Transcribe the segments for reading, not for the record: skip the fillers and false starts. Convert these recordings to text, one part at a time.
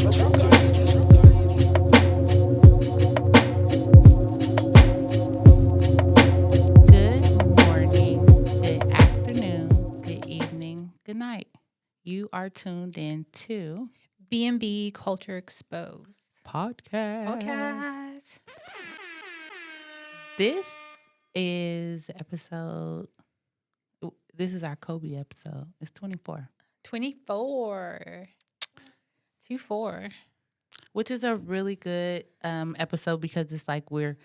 Good morning, good afternoon, good evening, good night. You are tuned in to B&B Culture Exposed. podcast. Podcast. This is episode. This is our Kobe episode. It's 24, 24. 24. which is a really good episode because it's like we're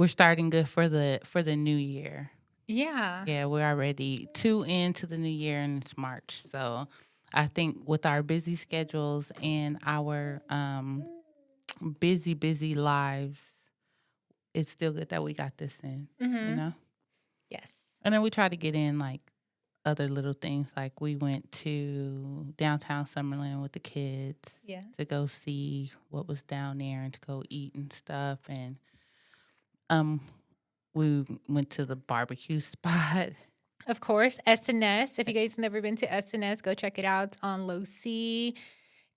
starting good for the new year. Yeah. Yeah, we're already 2 into the new year and it's March. So I think with our busy schedules and our busy lives, it's still good that we got this in, you know? Yes. And then we try to get in like other little things. Like we went to downtown Summerlin with the kids Yes. to go see what was down there and to go eat and stuff. And um, we went to the barbecue spot. Of course, SNS. If you guys never been to SNS, go check it out. It's on Losi.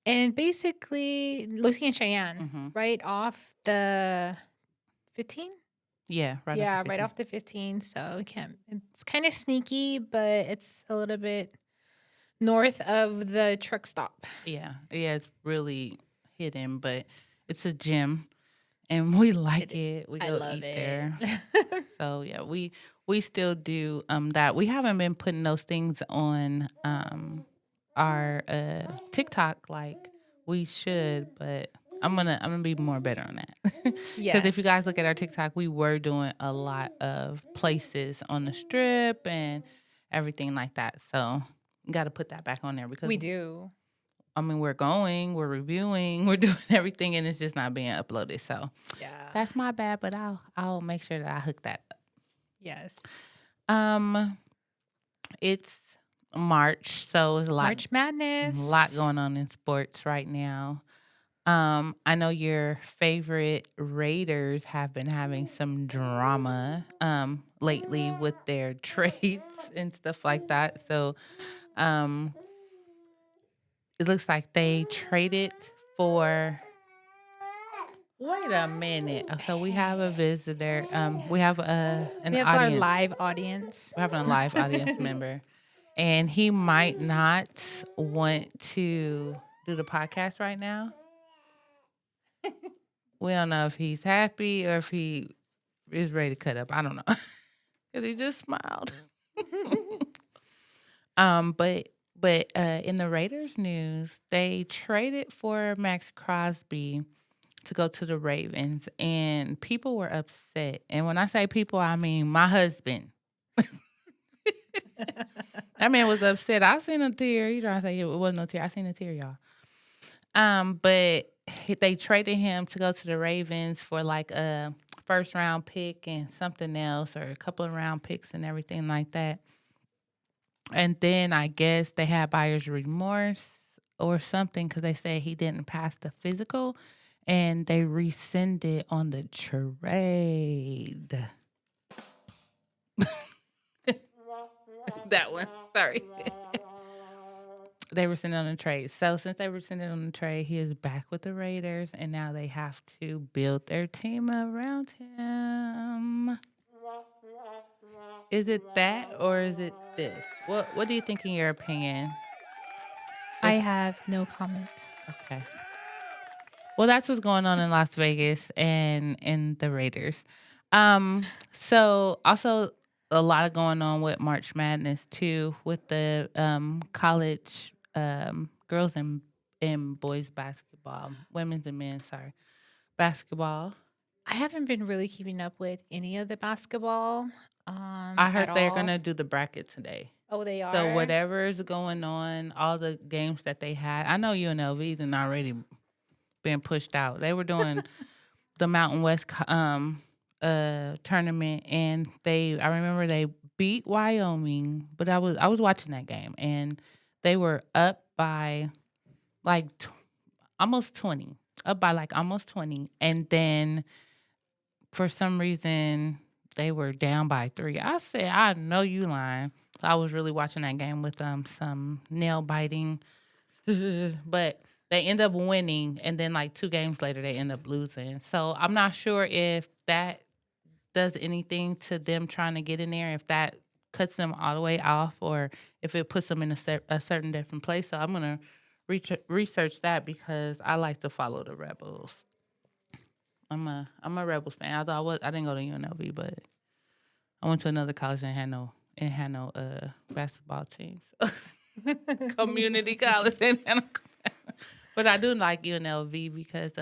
And basically, Losi and Cheyenne, Mm-hmm. right off the 15? Yeah, right. Yeah, off the right 15. off the 15. So it's kind of sneaky, but it's a little bit north of the truck stop. Yeah, it's really hidden, but it's a gym, and we like it. We I go love eat it. there. So yeah, we still do that. We haven't been putting those things on our TikTok like we should, but I'm gonna be more better on that. Because if you guys look at our TikTok, we were doing a lot of places on the strip and everything like that. So got to put that back on there because we do. I mean, we're reviewing, we're doing everything, and it's just not being uploaded. So Yeah. that's my bad, but I'll make sure that I hook that up. Yes. It's March, so it's March Madness. a lot going on in sports right now. I know your favorite Raiders have been having some drama lately with their trades and stuff like that. So it looks like they traded for. Wait a minute. So we have a visitor. We have an We have audience. our live audience. We're having a live audience member, and he might not want to do the podcast right now. We don't know if he's happy or if he is ready to cut up. I don't know because he just smiled. But in the Raiders news, they traded for Max Crosby to go to the Ravens, and people were upset. And when I say people, I mean my husband. That man was upset. I seen a tear. He trying to say it wasn't no tear. I seen a tear, y'all. But they traded him to go to the Ravens for like a first round pick and something else, or a couple of round picks and everything like that. And then I guess they had buyer's remorse or something because they said he didn't pass the physical, and they rescinded on the trade. That one, sorry. They rescinded on the trade. So since they rescinded on the trade, he is back with the Raiders, and now they have to build their team around him. Is it that or is it this? What do you think in your opinion? I have no comment. Okay. Well, that's what's going on in Las Vegas and in the Raiders. So also a lot going on with March Madness too, with the college girls and boys basketball, women's and men's, basketball. I haven't been really keeping up with any of the basketball. I heard at they're all. gonna do the bracket today. Oh, they are. So whatever is going on, all the games that they had, I know UNLV done already been pushed out. They were doing the Mountain West tournament, and I remember they beat Wyoming, but I was watching that game, and they were up by like almost 20, up by like almost 20, and then for some reason they were down by 3. I said, I know you lying. So I was really watching that game with some nail biting, but they end up winning, and then like 2 games later they end up losing. So I'm not sure if that does anything to them trying to get in there, if that cuts them all the way off, or if it puts them in a certain different place. So I'm gonna research that because I like to follow the Rebels. I'm a Rebels fan. Although I didn't go to UNLV, but I went to another college and had no basketball team. So community college and had but I do like UNLV because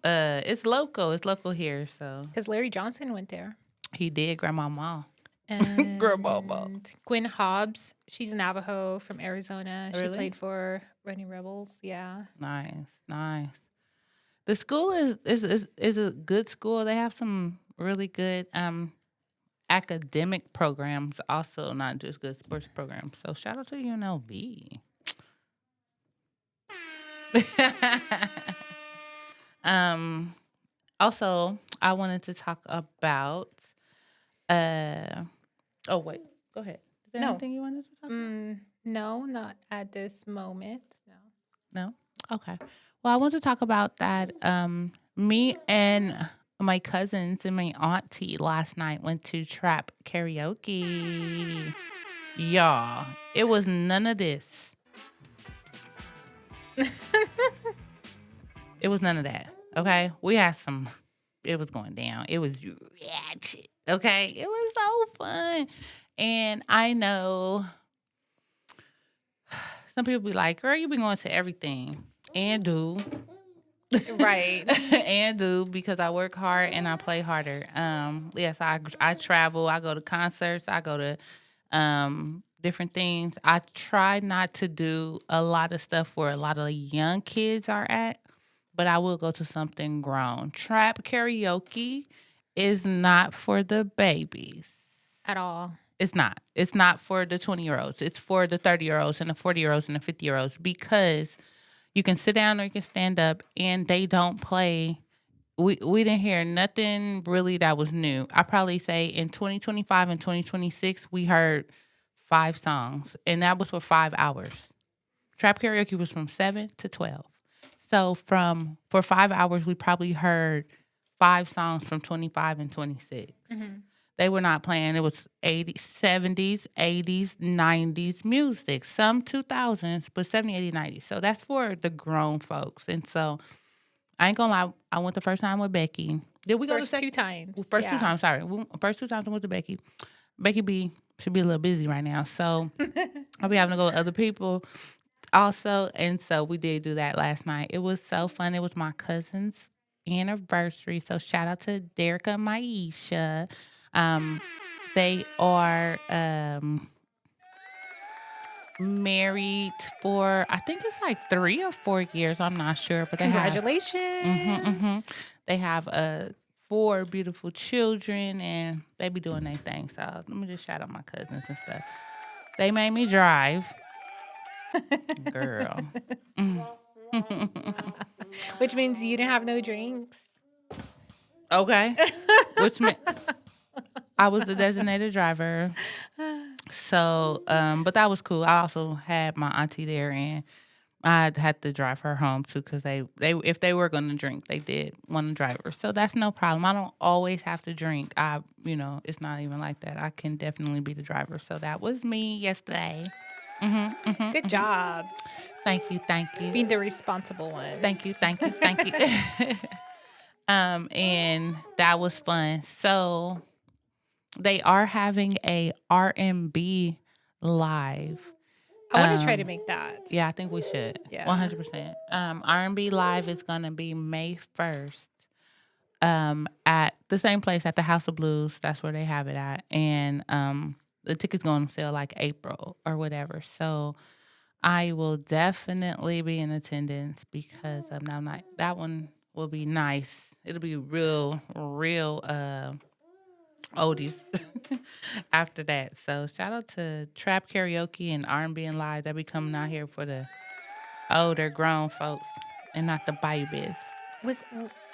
it's local. It's local here, so Because Larry Johnson went there. he did grandmama. Grandmama. And Gwen Hobbs, she's Navajo from Arizona. She Really? played for Running Rebels. Yeah. Nice, nice. The school is a good school. They have some really good academic programs, also not just good sports programs. So shout out to UNLV. um, Also, I wanted to talk about. Uh, oh wait, go ahead. Is there No. anything you wanted to talk about? No, not at this moment. No. No. Okay. Well, I want to talk about that. Me and my cousins and my auntie last night went to trap karaoke. Y'all, it was none of this. It was none of that. Okay. We had some, it was going down. It was ratchet. Okay. It was so fun. And I know some people be like, girl, you be going to everything. And do. Right. And do because I work hard and I play harder. Yes, I travel, I go to concerts, I go to different things. I try not to do a lot of stuff where a lot of young kids are at, but I will go to something grown. Trap karaoke is not for the babies. At all. It's not. It's not for the 20-year-olds. It's for the 30-year-olds and the 40-year-olds and the 50-year-olds because you can sit down or you can stand up, and they don't play. We didn't hear nothing really that was new. I probably say in 2025 and 2026 we heard 5 songs, and that was for 5 hours. Trap karaoke was from 7 to 12. So for 5 hours we probably heard 5 songs from 25 and 26. They were not playing. It was 80s, 70s, 80s, 90s music, some 2000s, but 70, 80, 90s. So that's for the grown folks. And so I ain't gonna lie, I went the first time with Becky. Did we go to First two times. First two Yeah. times, sorry. First 2 times I went to Becky. Becky B should be a little busy right now. So I'll be having to go with other people also. And so we did do that last night. It was so fun. It was my cousin's anniversary. So shout out to Derica and Maisha. They are married for I think it's like 3 or 4 years. I'm not sure, but Congratulations. they have 4 beautiful children, and they be doing their thing. So let me just shout out my cousins and stuff. They made me drive, girl. Which means you didn't have no drinks. Okay, which meant I was the designated driver. So, but that was cool. I also had my auntie there, and I had to drive her home too because they if they were going to drink, they did want to drive her. So that's no problem. I don't always have to drink. It's not even like that. I can definitely be the driver. So that was me yesterday. Good job. Thank you, thank you, Being the responsible one. thank you, thank you, thank you. And that was fun. So they are having a R&B live. I want to try to make that. Yeah, I think we should. Yeah. 100%. R&B Live is going to be May 1st at the same place at the House of Blues. That's where they have it at. And the tickets going on sale like April or whatever. So I will definitely be in attendance because that one will be nice. It'll be real oldies after that. So shout out to Trap Karaoke and R&B and Live. They be coming out here for the older grown folks and not the babies. Was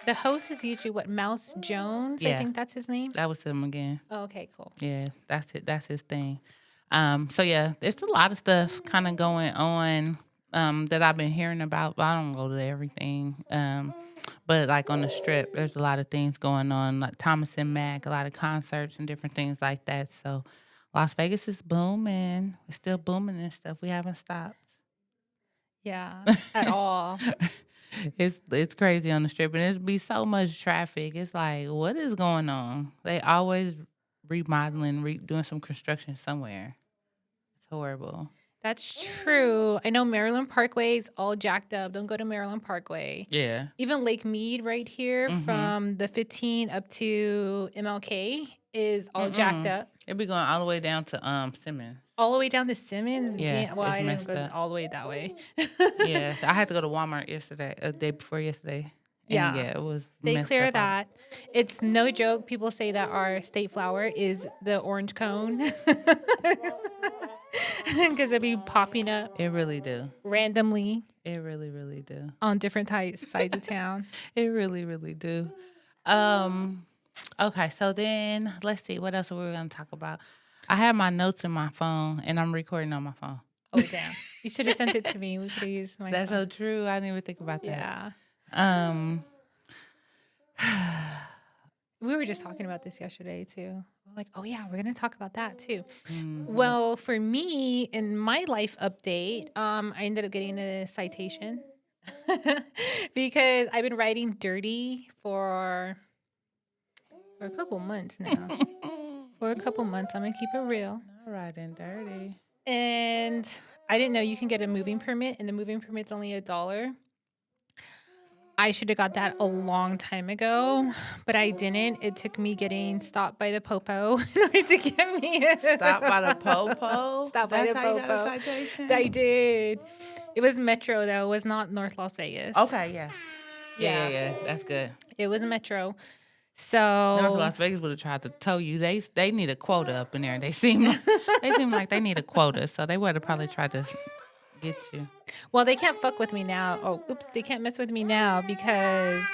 the host is usually what, Mouse Jones? I Yeah. think that's his name. That was him again. Oh, okay, cool. Yeah, that's it. That's his thing. So yeah, there's a lot of stuff kind of going on that I've been hearing about. But I don't go to everything. But like on the strip, there's a lot of things going on, like Thomas and Mack, a lot of concerts and different things like that. So Las Vegas is booming. It's still booming and stuff. We haven't stopped. Yeah, at all. It's crazy on the strip, and it's be so much traffic. It's like, what is going on? They always remodeling, doing some construction somewhere. It's horrible. That's true. I know Maryland Parkway is all jacked up. Don't go to Maryland Parkway. Yeah. Even Lake Mead right here Mm-hmm. from the 15 up to MLK is all jacked Mm-mm. up. It be going all the way down to Simmons. All the way down to Simmons. Yeah, Well, it's I didn't messed go up. all the way that way. Yeah, I had to go to Walmart yesterday, a day before yesterday, and Yeah. yeah, it was Stay messed clear up. of that. It's no joke. People say that our state flower is the orange cone because it be popping up It really do. randomly It really, really do. on different sides of town. It really, really do. Um, okay, so then let's see what else we were gonna talk about. I have my notes in my phone, and I'm recording on my phone. Oh, damn. You should have sent it to me. We could have used my That's phone. so true. I didn't even think about that. Yeah. Um, We were just talking about this yesterday too. We're like, oh yeah, we're gonna talk about that too. mhm. Well, for me, in my life update, I ended up getting a citation because I've been riding dirty for a couple months now. For a couple months, I'm gonna keep it real. All right, and dirty. And I didn't know you can get a moving permit, and the moving permit's only $1. I should have got that a long time ago, but I didn't. It took me getting stopped by the popo in order to get me Stop by the popo. Stop by That's the how you got a popo. citation. I did. It was Metro though. It was not North Las Vegas. Okay, yeah. Yeah. Yeah. That's good. It was Metro. North So Las Vegas would have tried to tell you they need a quota up in there. They seem like they need a quota, so they would have probably tried to get you. well, they can't fuck with me now. Oh, oops, they can't mess with me now because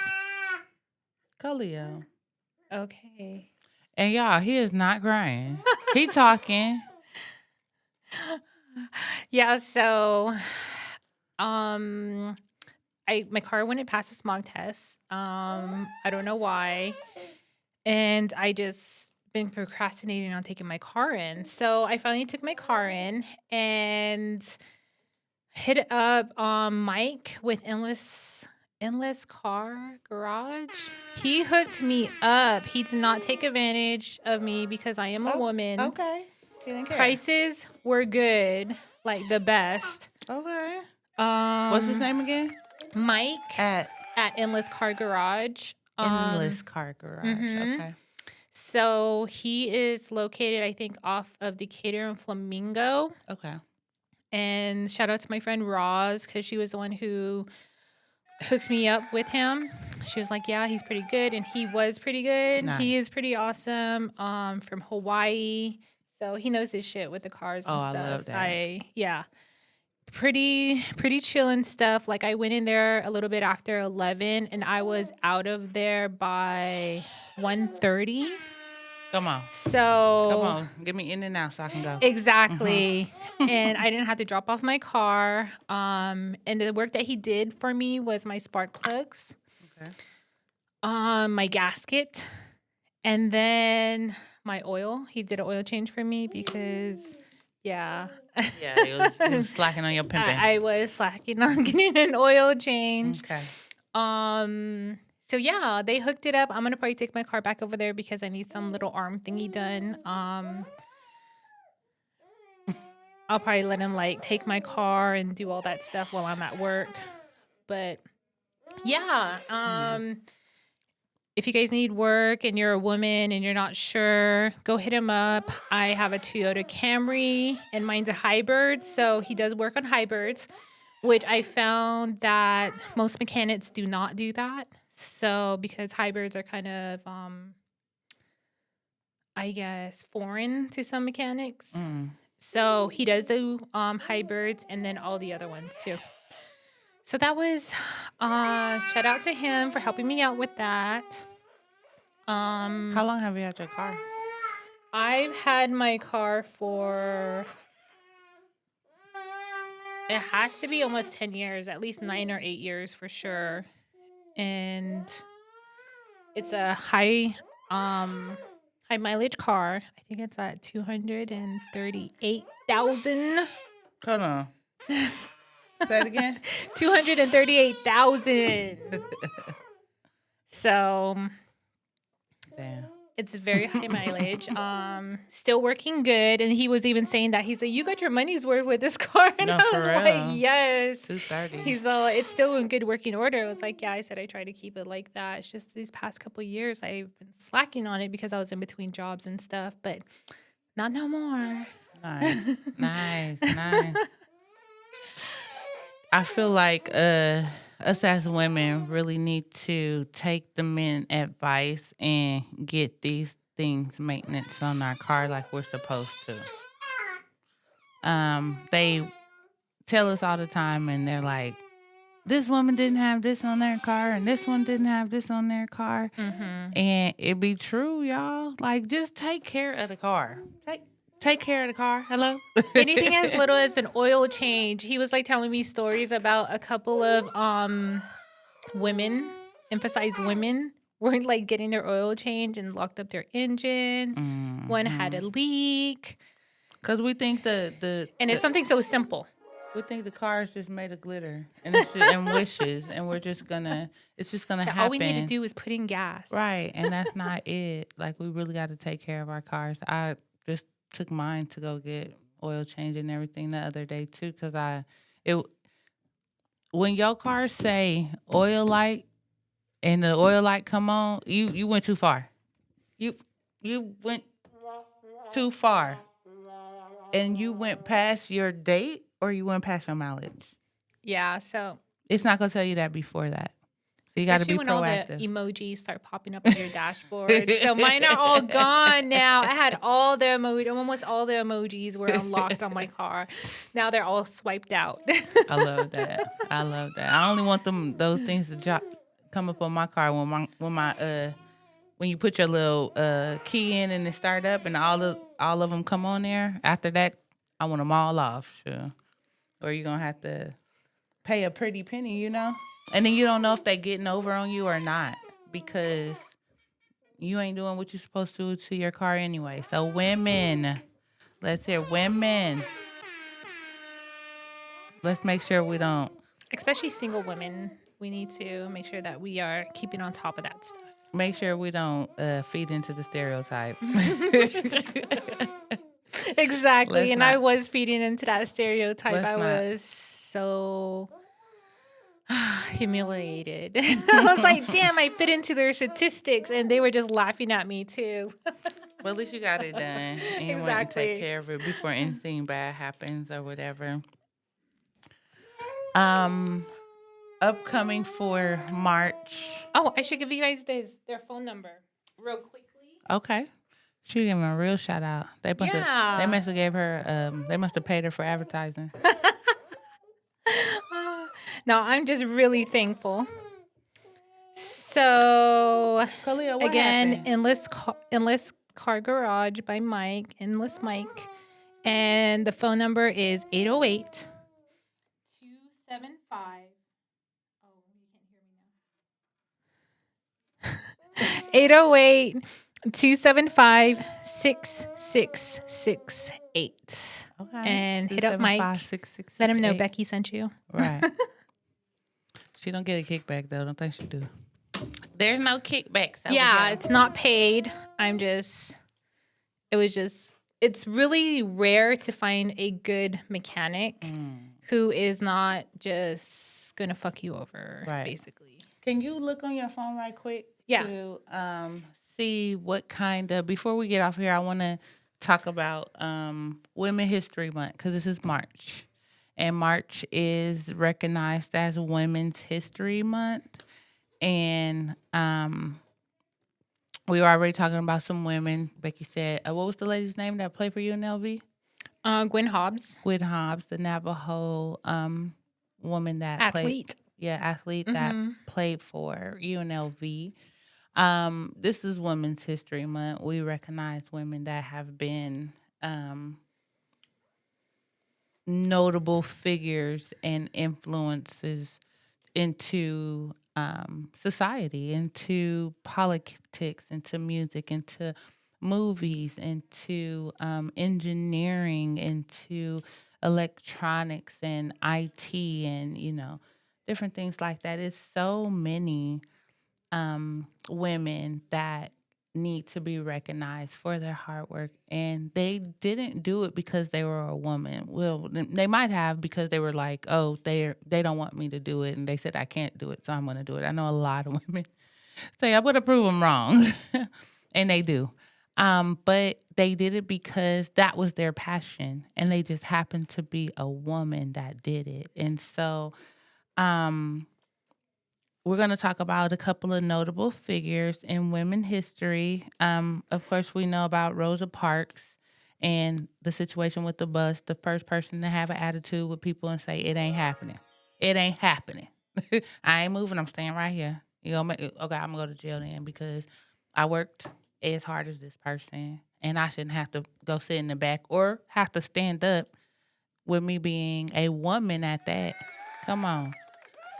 Go Leo. okay. And y'all, he is not crying. He talking. Yeah, so my car wouldn't pass the smog test. I don't know why. And I just been procrastinating on taking my car in. So I finally took my car in and hit up Mike with Endless Car Garage. He hooked me up. He did not take advantage of me because I am a woman. Okay. He didn't care. Prices were good, like the best. Okay. What's his name again? Mike At Endless Car Garage. Endless Car Garage. mhm. Okay. So he is located, I think, off of Decatur and Flamingo. Okay. And shout out to my friend Roz because she was the one who hooked me up with him. She was like, "Yeah, he's pretty good," and he was pretty good. Nice. He is pretty awesome. From Hawaii, so he knows his shit with the cars and Oh, I stuff. love that. Yeah, pretty chill and stuff. Like I went in there a little bit after 11, and I was out of there by 1:30. Come on. So Come on. Get me in and out so I can go. exactly. And I didn't have to drop off my car. And the work that he did for me was my spark plugs, Okay. my gasket, and then my oil. He did an oil change for me because, yeah. Yeah, it was slacking on your pimping. I was slacking on getting an oil change. Okay. So yeah, they hooked it up. I'm gonna probably take my car back over there because I need some little arm thingy done. I'll probably let him like take my car and do all that stuff while I'm at work. But yeah, if you guys need work and you're a woman and you're not sure, go hit him up. I have a Toyota Camry and mine's a hybrid, so he does work on hybrids, which I found that most mechanics do not do that. So because hybrids are kind of I guess foreign to some mechanics. So he does do hybrids and then all the other ones too. So that was shout out to him for helping me out with that. How long have you had your car? I've had my car for It has to be almost 10 years, at least 9 or 8 years for sure. And it's a high mileage car. I think it's at 238,000. Hold on. Say it again. 238,000. So Damn. it's very high mileage. Still working good. And he was even saying that he's like, you got your money's worth with this car. And No, I for was real. like, yes. 230. He's all, it's still in good working order. I was like, yeah, I said I try to keep it like that. It's just these past couple of years I've been slacking on it because I was in between jobs and stuff, but not no more. Nice. Nice. I feel like us as women really need to take the men advice and get these things maintenance on our car like we're supposed to. They tell us all the time and they're like, this woman didn't have this on their car and this one didn't have this on their car. And it be true, y'all. Like, just take care of the car. Take care of the car. Hello? Anything as little as an oil change. He was like telling me stories about a couple of women, emphasize women, were like getting their oil change and locked up their engine. One had a leak. Because we think And it's something so simple. we think the car is just made of glitter and it's just, and wishes, and we're just gonna it's just gonna happen. All we need to do is put in gas. Right, and that's not it. Like, we really got to take care of our cars. I just took mine to go get oil change and everything the other day too, because it when your car say oil light and the oil light come on, you went too far. You went too far, and you went past your date or you went past your mileage. Yeah, so It's not gonna tell you that before that. So you got to be especially when all the proactive. emojis start popping up on your dashboard. So mine are all gone now. I had all the almost all the emojis were unlocked on my car. Now they're all swiped out. I love that. I only want those things to come up on my car when you put your little key in and it start up and all of them come on there. After that, I want them all off. Sure. Or you're gonna have to pay a pretty penny, and then you don't know if they getting over on you or not because you ain't doing what you're supposed to do to your car anyway. So women, let's hear women. Let's make sure we don't. Especially single women, we need to make sure that we are keeping on top of that stuff. Make sure we don't feed into the stereotype. Exactly. And I not. was feeding into that stereotype. Let's I not. was so humiliated. I was like, damn, I fit into their statistics. And they were just laughing at me too. Well, at least you got it done. And you went and take care of it before anything bad happens or whatever. Upcoming for March. Oh, I should give you guys their phone number real quickly. Okay. She gave me a real shout out. They must have gave her they must have paid her for advertising. No, I'm just really thankful. So Kalia, what again, happened? Endless Car Garage by Mike, Endless Mike. And the phone number is 808 275. Oh, you can't hear me now. 808 275 6668. Okay. And hit up Mike. Let him know Becky sent you. Right. She don't get a kickback though. Don't think she do. There's no kickbacks. Yeah, it's not paid. It's really rare to find a good mechanic who is not just gonna fuck you over, basically. Can you look on your phone right quick? Yeah. To see what kind of, before we get off here, I want to talk about Women History Month because this is March. And March is recognized as Women's History Month. And we were already talking about some women. Becky said, what was the lady's name that played for UNLV? Gwen Hobbs. Gwen Hobbs, the Navajo woman that athlete. Athlete that played for UNLV. This is Women's History Month. We recognize women that have been notable figures and influences into society, into politics, into music, into movies, into engineering, into electronics and IT, and different things like that. It's so many women that need to be recognized for their hard work, and they didn't do it because they were a woman. Well, they might have because they were like, oh, they don't want me to do it, and they said I can't do it, so I'm going to do it. I know a lot of women say I would have prove them wrong, and they do. But they did it because that was their passion, and they just happened to be a woman that did it, and so. Um, we're going to talk about a couple of notable figures in women history. Of course, we know about Rosa Parks and the situation with the bus, the first person to have an attitude with people and say, it ain't happening. It ain't happening. I ain't moving. I'm staying right here. Okay, I'm going to go to jail then because I worked as hard as this person and I shouldn't have to go sit in the back or have to stand up with me being a woman at that. Come on.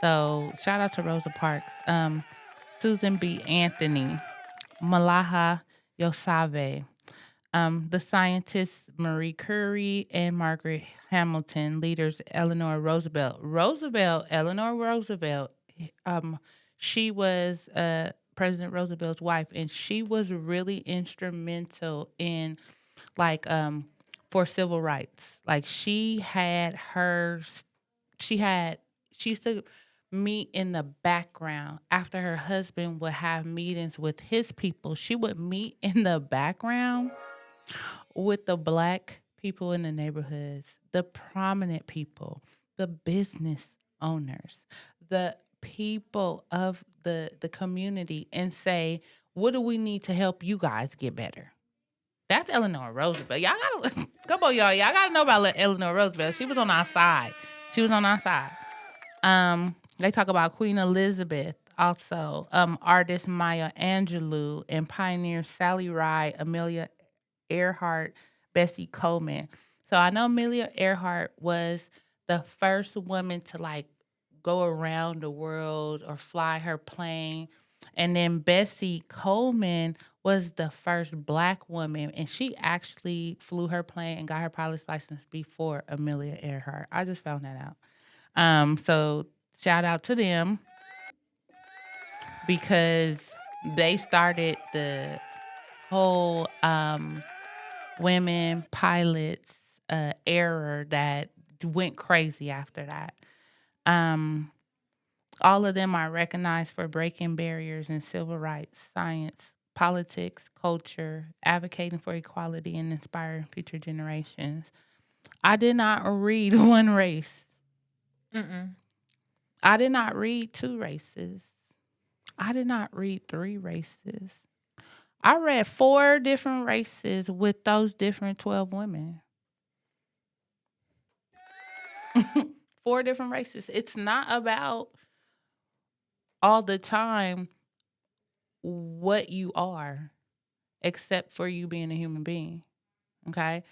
So shout out to Rosa Parks, Susan B. Anthony, Malaha Yousafzai, the scientists Marie Curie and Margaret Hamilton, leaders Eleanor Roosevelt. Eleanor Roosevelt, um, she was President Roosevelt's wife, and she was really instrumental in like for civil rights. Like she had she used to meet in the background after her husband would have meetings with his people. She would meet in the background with the black people in the neighborhoods, the prominent people, the business owners, the people of the community, and say, what do we need to help you guys get better? That's Eleanor Roosevelt. Y'all gotta come on, y'all. Y'all gotta know about Eleanor Roosevelt. She was on our side. She was on our side. They talk about Queen Elizabeth, also artist Maya Angelou, and pioneer Sally Ride, Amelia Earhart, Bessie Coleman. So I know Amelia Earhart was the first woman to like go around the world or fly her plane. And then Bessie Coleman was the first black woman, and she actually flew her plane and got her pilot's license before Amelia Earhart. I just found that out. So shout out to them because they started the whole women pilots era that went crazy after that. Um, all of them are recognized for breaking barriers in civil rights, science, politics, culture, advocating for equality, and inspiring future generations. I did not read one race. Mm-mm. I did not read two races. I did not read three races. I read four different races with those different 12 women. Four different races. It's not about all the time what you are, except for you being a human being. Okay.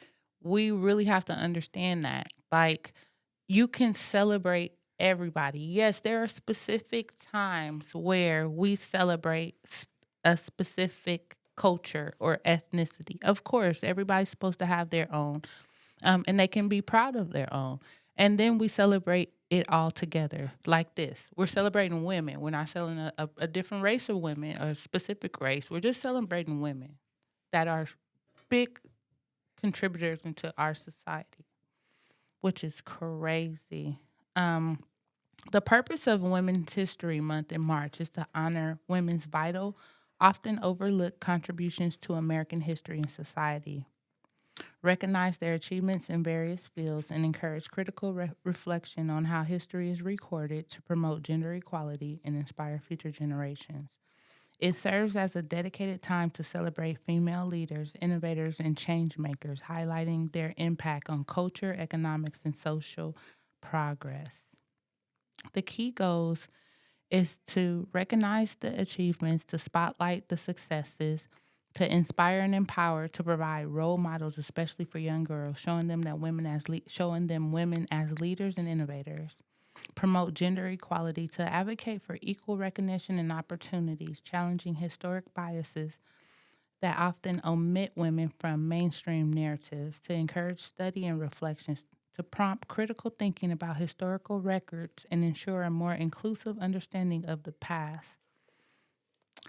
We really have to understand that. Like, you can celebrate everybody. Yes, there are specific times where we celebrate a specific culture or ethnicity. Of course, everybody's supposed to have their own, and they can be proud of their own. And then we celebrate it all together like this. We're celebrating women. We're not celebrating a different race of women or a specific race. We're just celebrating women that are big contributors into our society, which is crazy. Um, the purpose of Women's History Month in March is to honor women's vital, often overlooked contributions to American history and society, recognize their achievements in various fields, and encourage critical reflection on how history is recorded to promote gender equality and inspire future generations. It serves as a dedicated time to celebrate female leaders, innovators, and change makers, highlighting their impact on culture, economics, and social progress. The key goals is to recognize the achievements, to spotlight the successes, to inspire and empower, to provide role models, especially for young girls, showing them women as leaders and innovators, promote gender equality, to advocate for equal recognition and opportunities, challenging historic biases that often omit women from mainstream narratives, to encourage study and reflections, to prompt critical thinking about historical records and ensure a more inclusive understanding of the past,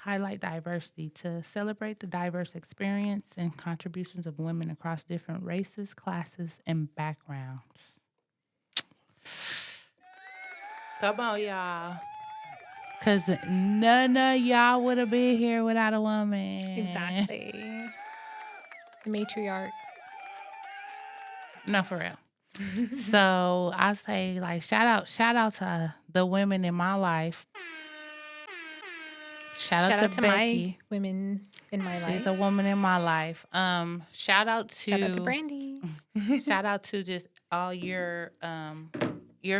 highlight diversity, to celebrate the diverse experience and contributions of women across different races, classes, and backgrounds. Come on, y'all. Because none of y'all would have been here without a woman. Exactly. The matriarchs. No, for real. So I say, like, shout out to the women in my life. Shout out Shout to out to my Becky. women in my She's life. a woman in my life. Shout out Shout out to to Brandy. shout out to just all your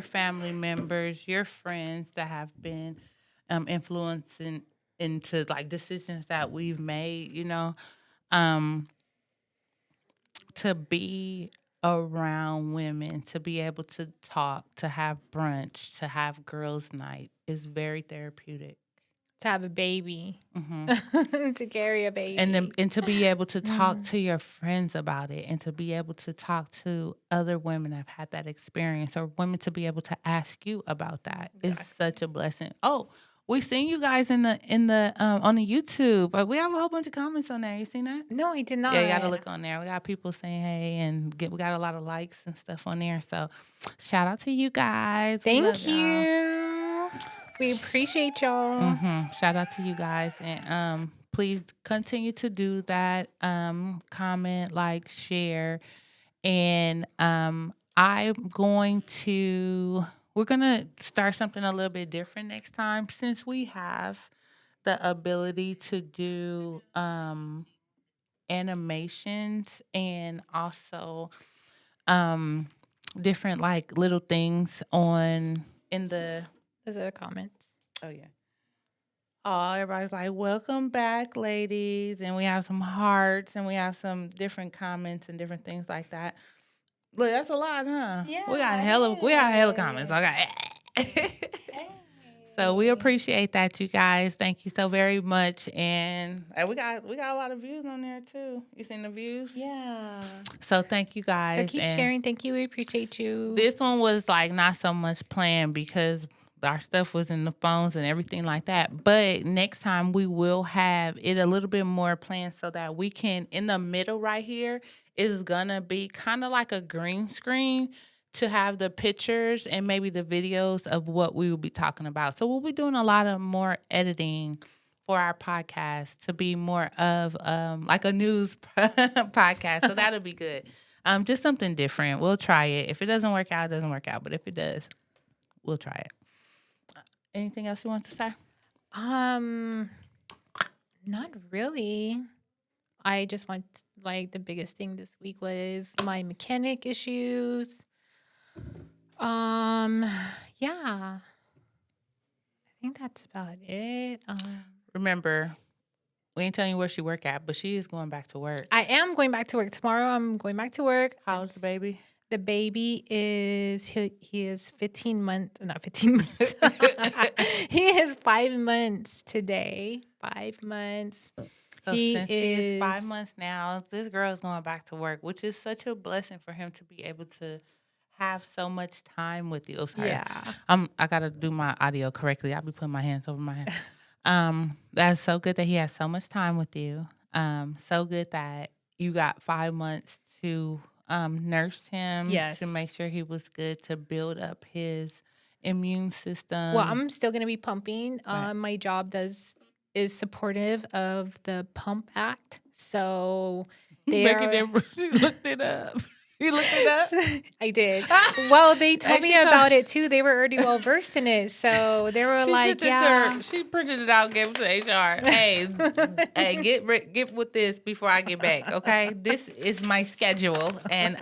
family members, your friends that have been influencing into like decisions that we've made, um, to be around women, to be able to talk, to have brunch, to have girls' night is very therapeutic. To have a baby. Mm-hmm. To carry a baby. And to be able to talk to your friends about it, and to be able to talk to other women that have had that experience, or women to be able to ask you about that is such a blessing. Oh, we seen you guys in the on the YouTube, but we have a whole bunch of comments on there. You seen that? No, I did not. Yeah, you got to look on there. We got people saying hey, and we got a lot of likes and stuff on there. So shout out to you guys. We love Thank y'all. you. We appreciate y'all. Shout out to you guys, and please continue to do that. Comment, like, share, and we're gonna start something a little bit different next time, since we have the ability to do animations and also um different like little things on in the Those are the comments. oh yeah. Oh, everybody's like, welcome back, ladies. And we have some hearts and we have some different comments and different things like that. Look, that's a lot, huh? Yeah, We got hella comments. Okay. So we appreciate that, you guys. Thank you so very much. And we got a lot of views on there too. You seen the views? Yeah. So thank you guys. So keep and sharing. Thank you. We appreciate you. This one was like not so much planned because our stuff was in the phones and everything like that. But next time we will have it a little bit more planned so that we can, in the middle right here, is gonna be kind of like a green screen to have the pictures and maybe the videos of what we will be talking about. So we'll be doing a lot of more editing for our podcast to be more of like a news podcast. So that'll be good. Just something different. We'll try it. If it doesn't work out, it doesn't work out. But if it does, we'll try it. Anything else you want to say? Not really. I just want like the biggest thing this week was my mechanic issues. Yeah. I think that's about it. Remember, we ain't telling you where she work at, but she is going back to work. I am going back to work tomorrow. I'm going back to work. How's the baby? The baby is he is 15 months, not 15 months. He is 5 months today. 5 months. So since he is 5 months now, this girl is going back to work, which is such a blessing for him to be able to have so much time with you. Oh, sorry. Yeah. I gotta do my audio correctly. I'll be putting my hands over my head. That's so good that he has so much time with you. So good that you got 5 months to nurse him, Yes. to make sure he was good, to build up his immune system. Well, I'm still gonna be pumping. Right. My job is supportive of the Pump Act, so they she looked it up. You looked it up? I did. Well, they told me about it too. They were already well versed in it, so they were like, "Yeah." She printed it out, and gave it to HR. Hey, get with this before I get back. Okay, this is my schedule, and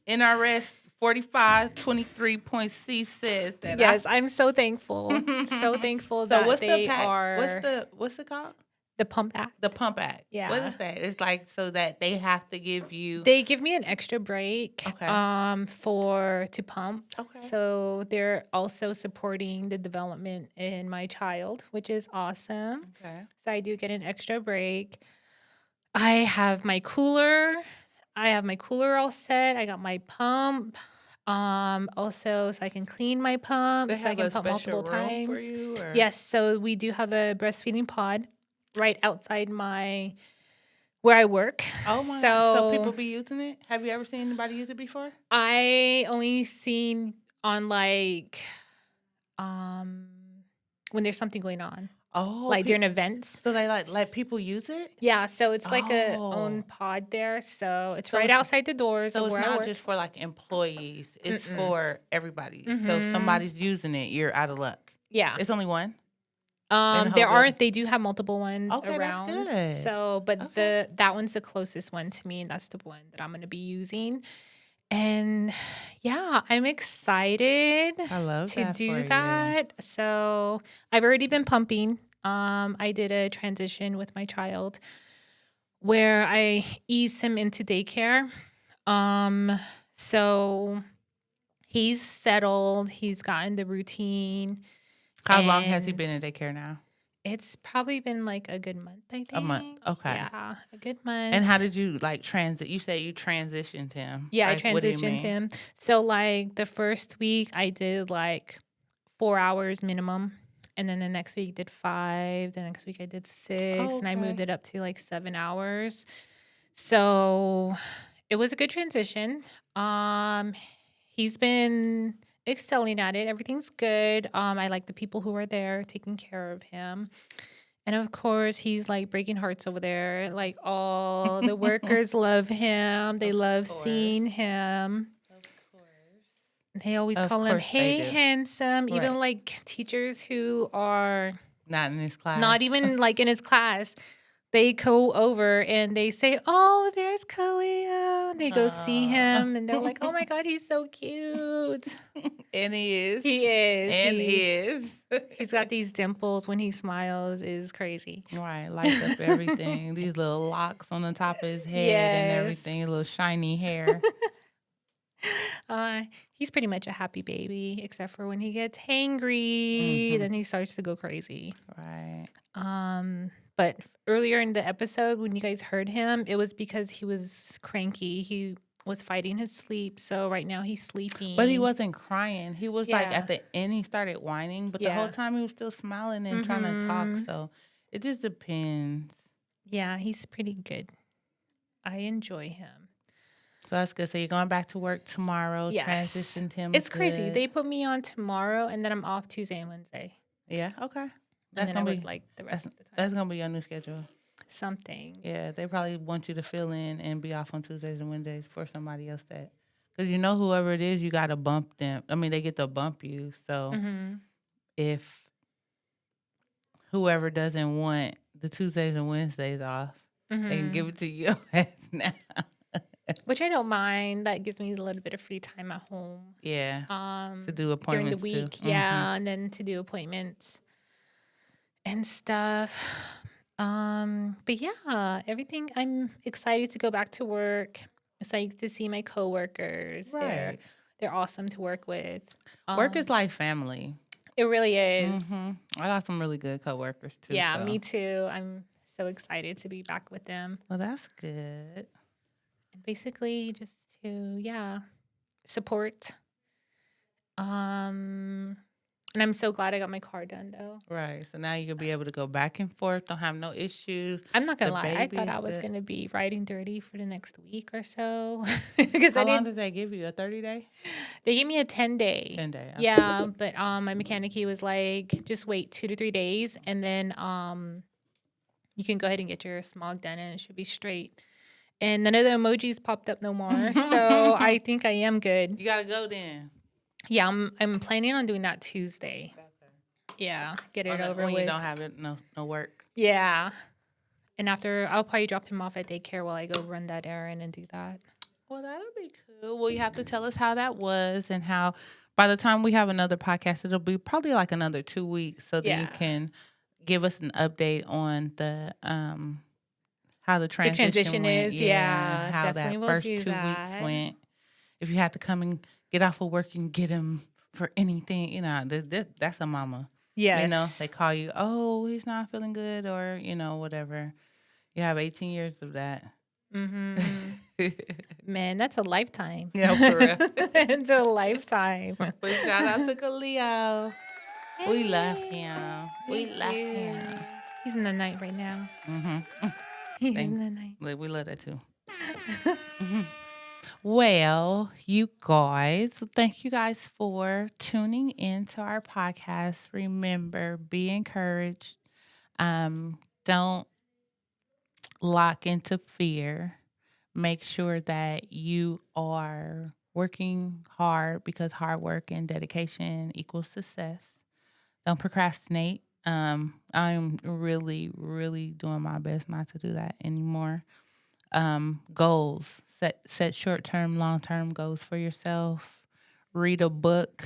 NRS 4523.c says that. Yes, I'm so thankful, so thankful that what's they the are. What's it called? The Pump The Act. Pump Act. What Yeah. is that? It's like so that they have to give you. They give me an extra break Okay. for to pump. Okay. So they're also supporting the development in my child, which is awesome. Okay. So I do get an extra break. I have my cooler. I have my cooler all set. I got my pump. Also so I can clean my pump They so I have can a pump special multiple room for times. you, or Yes, so we do have a breastfeeding pod right outside my where I work. oh my god! So people So be using it. Have you ever seen anybody use it before? I only seen on um when there's something going on, Oh, like during events. so they like let people use it. Yeah, so it's like a own Oh, pod there. So it's so right it's outside the doors so of it's where I not work. just for like employees; it's Mm-mm. for everybody. So if Mm-hmm. somebody's using it, you're out of luck. Yeah. It's only one in the whole There building. aren't they do have multiple ones Okay, that's around. good. So, but Okay, that one's the closest one to me, and that's the one that I'm gonna be using. And yeah, I'm excited I love to that for do you. that. So I've already been pumping. I did a transition with my child where I eased him into daycare. Um, so he's settled, he's gotten the routine, How long has he and been in daycare now? it's probably been like a good month, I A month. think. Okay. Yeah, a good month. And how did you like transit? You said you transitioned him. Yeah, I Like, what do you transitioned mean? him. So like the first week I did like 4 hours minimum. And then the next week did 5. The next week I did 6. Oh, And I moved okay. it up to like 7 hours. So it was a good transition. Um he's been excelling at it. Everything's good. I like the people who are there taking care of him. And of course, he's like breaking hearts over there. Like all the workers love him. They Of love seeing course. him. Of course. They always Of call him, course they "Hey, do. handsome." Even Right. like teachers who are Not in this not class. even like in his class, they go over and they say, "Oh, there's Khalil." And they go see Aw. him and they're like, "Oh my God, he's so cute." And he is. He is. And is. He's got these dimples when he smiles is crazy. Right. Lights up everything. These little locks on the top of his head and Yes. everything. Little shiny hair. Uh, he's pretty much a happy baby, except for when he gets hangry, Hmm. then he starts to go crazy. Right. But earlier in the episode, when you guys heard him, it was because he was cranky. He was fighting his sleep. So right now he's But he sleeping. wasn't crying. He was like at Yeah. the end, he started whining, but the whole Yeah. time he was still smiling and trying to talk. Mm-hmm. So it just depends. Yeah, he's pretty good. I enjoy him. So that's good. So you're going back to work tomorrow, Yes. transitioned him It's crazy. good. They put me on tomorrow and then I'm off Tuesday and Wednesday. Yeah, okay. And That's then I gonna work be like the that's rest of the time. that's gonna be your new schedule. Something. Yeah, they probably want you to fill in and be off on Tuesdays and Wednesdays for somebody else that, because you know whoever it is, you got to bump them. I mean, they get to bump you. So Mm-hmm. if whoever doesn't want the Tuesdays and Wednesdays off, they can Mm-hmm. give it to you now. Which I don't mind. That gives me a little bit of free time at home. Yeah, to do During the appointments too. week, Mm-hmm. yeah, and then to do appointments and stuff. But yeah, everything. I'm excited to go back to work. Excited to see my coworkers. Right. They're awesome to work with. Work is Um, like family. it really is. Mm-hmm. I got some really good coworkers too. Yeah, So, me too. I'm so excited to be back with them. well, that's good. And basically just to, yeah, support. Um, and I'm so glad I got my car done though. Right. So now you'll be able to go back and forth. Don't have no issues. I'm not The gonna lie, I baby thought is I was good. gonna be riding dirty for the next week or so because I How long didn't. does that give you? A 30-day? They gave me a 10-day. 10-day. Okay. Yeah, but my mechanic he was like, just wait 2 to 3 days, and then you can go ahead and get your smog done, and it should be straight. And none of the emojis popped up no more, so I think I am good. You gotta go then. Yeah, I'm planning on doing that Tuesday. Yeah, get it over When you with. don't have it, no work. Yeah. And after, I'll probably drop him off at daycare while I go run that errand and do that. Well, that'll be cool. Well, you have to tell us how that was and how by the time we have another podcast, it'll be probably like another 2 weeks so that you Yeah. can give us an update on the how the The transition transition went. is, Yeah, yeah, how definitely that will first do 2 weeks that. went. If you had to come and get off of work and get him for anything, that's a mama. They Yes. call you, oh, he's not feeling good, or whatever. You have 18 years of that. Mhm. Man, that's a lifetime. Yeah, for real. It's a lifetime. But shout out to Khalil. We love Hey, him. me We love too. him. He's in the night right now. Mm-hmm. He's in Thank. the night. We love that too. Mhm. Well, you guys, thank you guys for tuning into our podcast. Remember, be encouraged. Don't lock into fear. Make sure that you are working hard because hard work and dedication equals success. Don't procrastinate. I'm really, really doing my best not to do that anymore. Goals. Set short term, long term goals for yourself. Read a book.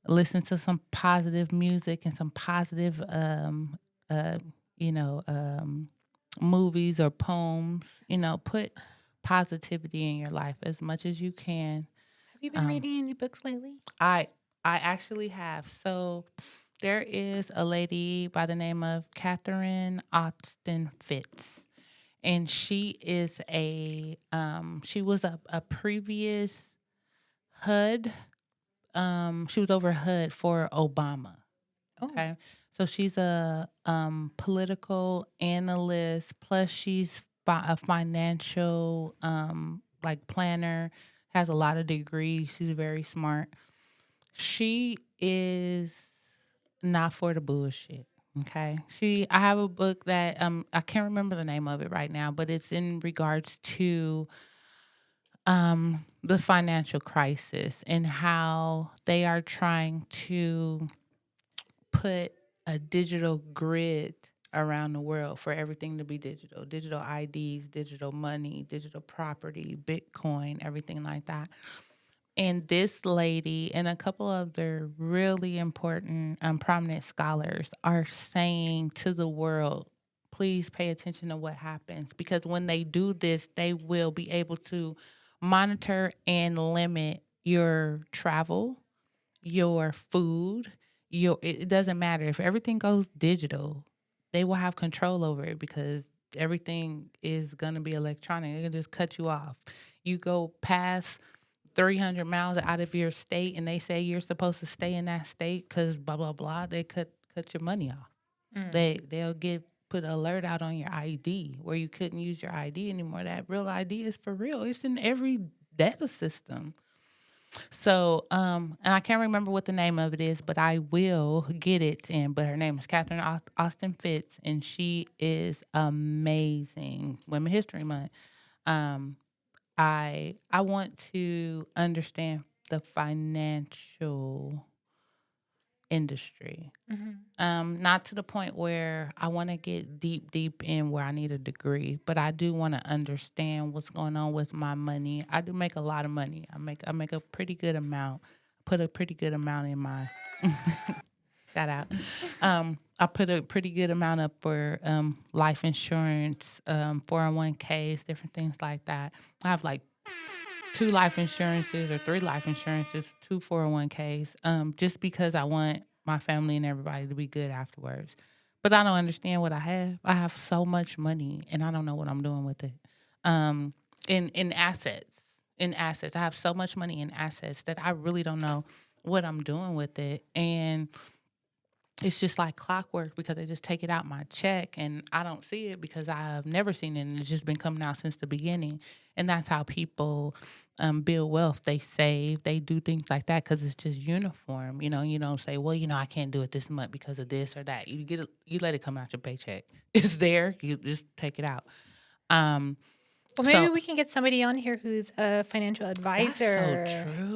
Listen to some positive music and some positive uh you know um movies or poems. Put positivity in your life as much as you can. Have you been Um reading any books lately? I I actually have. So there is a lady by the name of Catherine Austin Fitz, and she was a previous HUD. She was over HUD for Obama. Oh, Okay, so she's a political analyst. Plus, she's a financial like planner. Has a lot of degrees. She's very smart. She is not for the bullshit. Okay. I have a book that I can't remember the name of it right now, but it's in regards to the financial crisis and how they are trying to put a digital grid around the world for everything to be digital. Digital IDs, digital money, digital property, Bitcoin, everything like that. And this lady and a couple of their really important, prominent scholars are saying to the world, please pay attention to what happens. Because when they do this, they will be able to monitor and limit your travel, your food, it doesn't matter. If everything goes digital, they will have control over it because everything is going to be electronic. They can just cut you off. You go past 300 miles out of your state and they say you're supposed to stay in that state because blah blah blah, they cut your money off. mm. They'll get put an alert out on your ID where you couldn't use your ID anymore. That real ID is for real. It's in every data system. So, and I can't remember what the name of it is, but I will get it in. But her name is Catherine Austin Fitz, and she is amazing. Women History Month. Um, I want to understand the financial industry. Mhm. Not to the point where I want to get deep, deep in where I need a degree, but I do want to understand what's going on with my money. I do make a lot of money. I make a pretty good amount. Put a pretty good amount in my shout out. I put a pretty good amount up for life insurance, 401ks, different things like that. I have like two life insurances or three life insurances, two 401ks, just because I want my family and everybody to be good afterwards. But I don't understand what I have. I have so much money and I don't know what I'm doing with it. Um, in assets. In assets. I have so much money in assets that I really don't know what I'm doing with it. And it's just like clockwork because they just take it out my check and I don't see it because I've never seen it and it's just been coming out since the beginning. And that's how people build wealth. They save, they do things like that because it's just uniform. You don't say, well, I can't do it this month because of this or that. You get it, you let it come out your paycheck. It's there. You just take it out. Um, Well, maybe so we can get somebody on here who's a financial that's so advisor.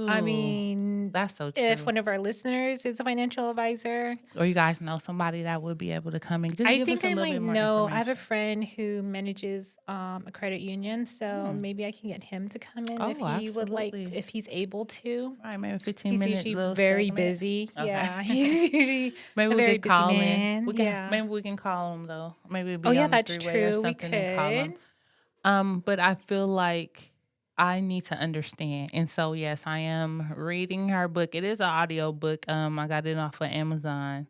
I true. mean, That's so if true. one of our listeners is a financial advisor, Or you guys know somebody that would be able to come and just I give us think a I little might bit more know. I have a information. friend who manages a credit union, so Mm. maybe I can get him to come in if Oh, he would like, absolutely. if he's able to. All right, maybe a 15 He's minute usually little very segment. busy. Okay. Yeah, he's usually Maybe a we very could busy call in. man. We can Yeah. maybe we can call him though. Maybe it'd Oh, be yeah, on a that's three-way or true. We something and call could. him. But I feel like I need to understand. And so yes, I am reading her book. It is an audio book. I got it off of Amazon.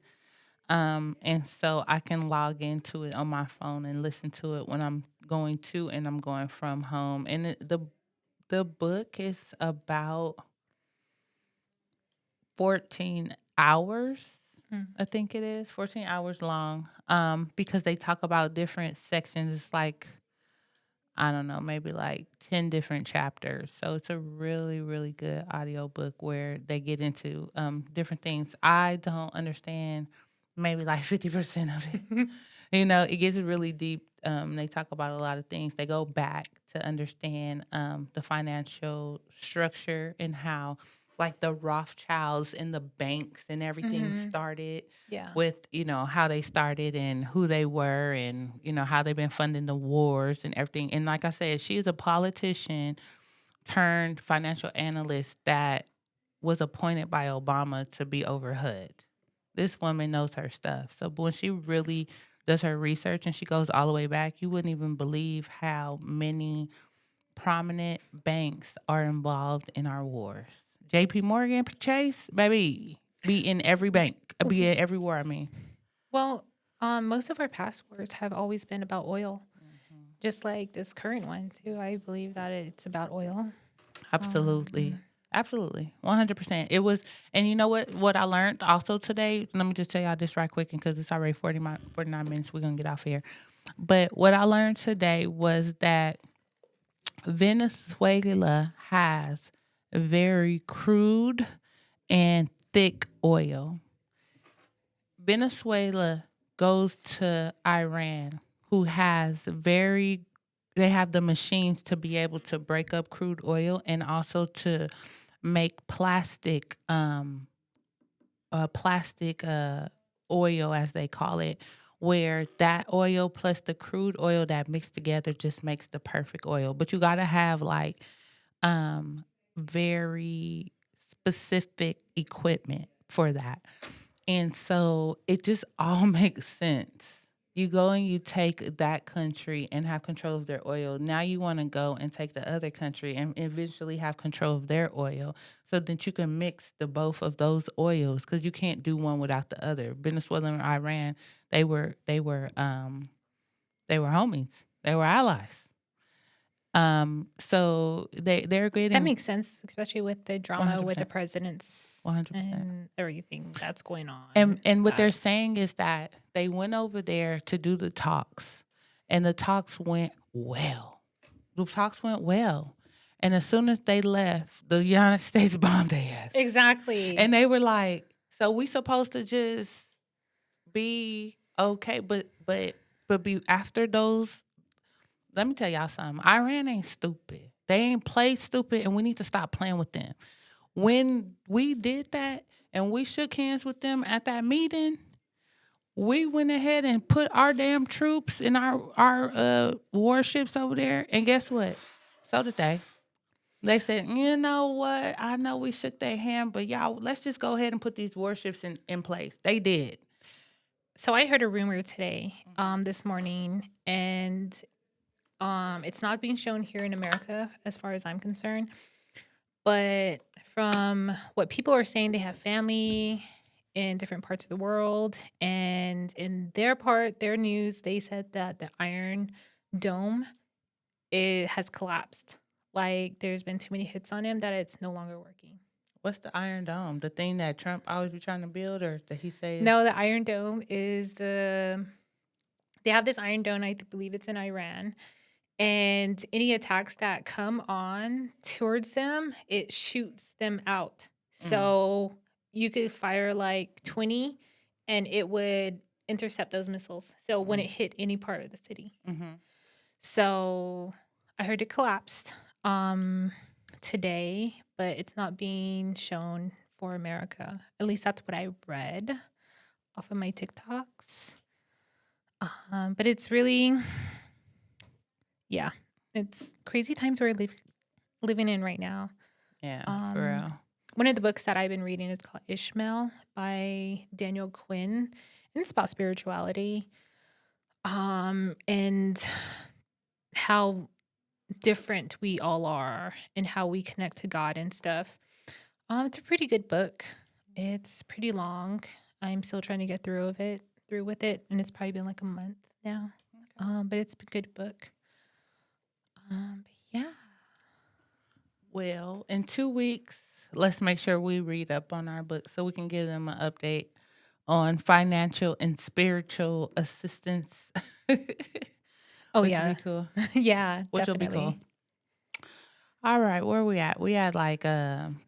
And so I can log into it on my phone and listen to it when I'm going to and I'm going from home. And the book is about 14 hours. Mm. I think it is 14 hours long. Because they talk about different sections. It's like I don't know, maybe like 10 different chapters. So it's a really, really good audiobook where they get into different things. I don't understand maybe like 50% of it. It gets really deep. They talk about a lot of things. They go back to understand the financial structure and how, like, the Rothschilds and the banks and everything Hmm. started Yeah. with, how they started and who they were and, how they've been funding the wars and everything. And like I said, she is a politician turned financial analyst that was appointed by Obama to be over HUD. This woman knows her stuff. So when she really does her research and she goes all the way back, you wouldn't even believe how many prominent banks are involved in our wars. JP Morgan Chase, baby, be in every bank, be in every war, I mean. Well, most of our past wars have always been about oil, just like this current one too. I believe that it's about oil. Absolutely. Um, Absolutely. 100%. It was, and you know what I learned also today? Let me just tell y'all this right quick because it's already 49 minutes. We're going to get off here. But what I learned today was that Venezuela has very crude and thick oil. Venezuela goes to Iran, who has they have the machines to be able to break up crude oil and also to make plastic oil, as they call it, where that oil plus the crude oil that mixed together just makes the perfect oil. But you got to have like very specific equipment for that. And so it just all makes sense. You go and you take that country and have control of their oil. Now you want to go and take the other country and eventually have control of their oil so that you can mix the both of those oils because you can't do one without the other. Venezuela and Iran, they were homies. They were allies. So they're that getting makes sense, especially with the drama with the 100%. presidents 100%. and everything that's going on. And what they're That saying is that they went over there to do the talks, and the talks went well. The talks went well, and as soon as they left, the United States bombed their ass, exactly. and they were like, "So we supposed to just be okay?" But be after those. Let me tell y'all something. Iran ain't stupid. They ain't play stupid, and we need to stop playing with them. When we did that and we shook hands with them at that meeting, we went ahead and put our damn troops and our warships over there. And guess what? So did they. They said, you know what? I know we shook their hand, but y'all, let's just go ahead and put these warships in place. They did. S- So I heard a rumor today, this morning, and it's not being shown here in America as far as I'm concerned. But from what people are saying, they have family in different parts of the world. And in their part, their news, they said that the Iron Dome, it has collapsed. Like there's been too many hits on him that it's no longer working. What's the Iron Dome? The thing that Trump always be trying to build, or that he says? No, the Iron Dome is they have this Iron Dome, I believe it's in Iran. And any attacks that come on towards them, it shoots them out. Mm, So you could fire like 20 and it would intercept those missiles. So when mm, it hit any part of the city. mm-hmm. So I heard it collapsed today, but it's not being shown for America. At least that's what I read off of my TikToks. But it's really, yeah, it's crazy times we're living in right now. Yeah, for Um, real. One of the books that I've been reading is called Ishmael by Daniel Quinn, and it's about spirituality, and how different we all are and how we connect to God and stuff. It's a pretty good book. It's pretty long. I'm still trying to get through with it, and it's probably been like a month now. But it's a good book. But yeah. Well, in 2 weeks, let's make sure we read up on our books so we can give them an update on financial and spiritual assistance, Oh which will be yeah. cool. Yeah, Which will be cool. definitely. All right, where we at? We had like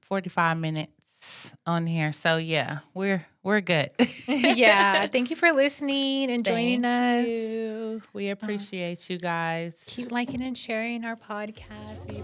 45 minutes on here. So yeah, we're good. Yeah. Thank you for listening and joining Thank us. you. We Uh, appreciate you guys. Keep liking and sharing our podcast. We